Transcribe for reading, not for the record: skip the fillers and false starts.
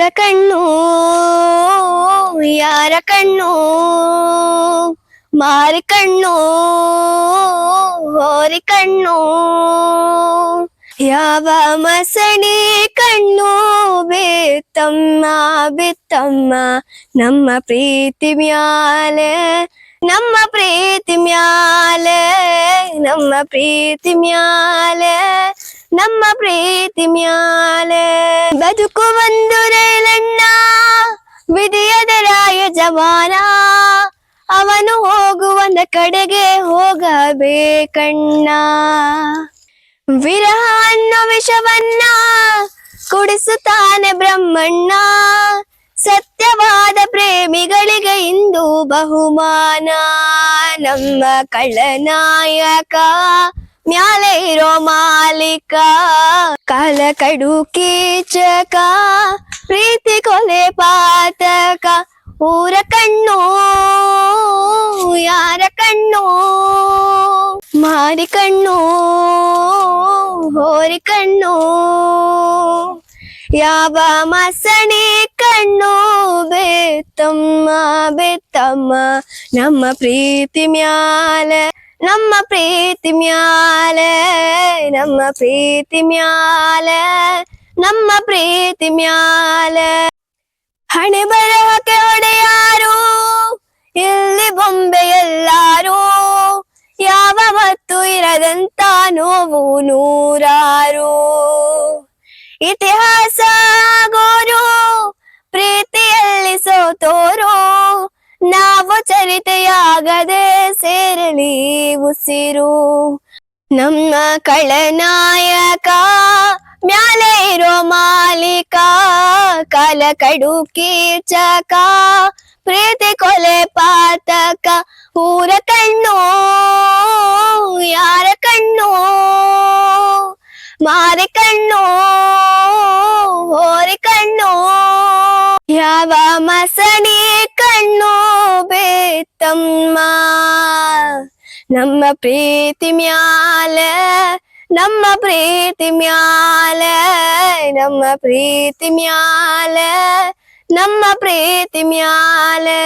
ಊರ ಕಣ್ಣು ಯಾರ ಕಣ್ಣು ಮಾರಿ ಕಣ್ಣು ಹೋರಿ ಕಣ್ಣು ಯಾವ ಮಸಣಿ ಕಣ್ಣು ಬೇತಮ್ಮ ಬಿತ್ತಮ್ಮ ನಮ್ಮ ಪ್ರೀತಿ ಮ್ಯಾಲೆ ನಮ್ಮ ಪ್ರೀತಿ ಮ್ಯಾಲೆ ನಮ್ಮ ಪ್ರೀತಿ ಮ್ಯಾಲೆ ನಮ್ಮ ಪ್ರೀತಿ ಮ್ಯಾಲೆ ಬದುಕು ಒಂದು ರೈಲಣ್ಣ ವಿಧಿಯದ ರಾಯಜಮಾನ ಅವನು ಹೋಗುವಂದ ಕಡೆಗೆ ಹೋಗಬೇಕಣ್ಣ ವಿರಹ ಅನ್ನೋ ವಿಷವನ್ನ ಕುಡಿಸುತ್ತಾನೆ ಬ್ರಹ್ಮಣ್ಣ ಸತ್ಯವಾದ ಪ್ರೇಮಿಗಳಿಗೆ ಇಂದು ಬಹುಮಾನ ನಮ್ಮ ಕಳ್ಳನಾಯಕ ಮ್ಯಾಲೆ ಇರೋ ಮಾಲೀಕ ಕಾಲ ಕಡು ಕೀಚಕ ಪ್ರೀತಿ ಕೊಲೆ ಪಾತಕ ಊರ ಕಣ್ಣು ಯಾರ ಕಣ್ಣು ಮಾರಿ ಕಣ್ಣು ಹೋರಿ ಕಣ್ಣು ಯಾವ ಮಸಣಿ ಕಣ್ಣು ಬೇತಮ್ಮ ಬೇತಮ್ಮ ನಮ್ಮ ಪ್ರೀತಿ ಮ್ಯಾಲೆ ನಮ್ಮ ಪ್ರೀತಿ ಮ್ಯಾಲೆ ನಮ್ಮ ಪ್ರೀತಿ ಮ್ಯಾಲೆ ನಮ್ಮ ಪ್ರೀತಿ ಮ್ಯಾಲೆ ಹಣೆ ಬರಹಕ್ಕೆ ಹೊಡೆಯಾರು ಇಲ್ಲಿ ಬೊಂಬೆ ಎಲ್ಲಾರು ಯಾವ ಮತ್ತು ಇರದಂತ ನೋವು ನೂರಾರು ಇತಿಹಾಸ ಗೋರು ಪ್ರೀತಿಯಲ್ಲಿ ಸೋತೋರು ನಾವು ಚರಿತೆಯಾಗದೆ ಸೇರಲಿ ಉಸಿರು ನಮ್ಮ ಕಳನಾಯಕ ಮ್ಯಾಲೆ ಇರೋ ಮಾಲೀಕ ಕಾಲ ಕಡು ಕೀಚಕ ಪ್ರೀತಿ ಕೊಲೆ ಪಾತಕ ಊರ ಕಣ್ಣು ಯಾರ ಕಣ್ಣು ಮಾರಿ ಕಣ್ಣು ಹೋರಿ ಕಣ್ಣು ಯಾವ ಮಸಣಿ ಕಣ್ಣು ಬೇತಮ್ಮ ನಮ್ಮ ಪ್ರೀತಿ ಮ್ಯಾಲೆ ನಮ್ಮ ಪ್ರೀತಿ ಮ್ಯಾಲೆ ನಮ್ಮ ಪ್ರೀತಿ ಮ್ಯಾಲೆ ನಮ್ಮ ಪ್ರೀತಿ ಮ್ಯಾಲೆ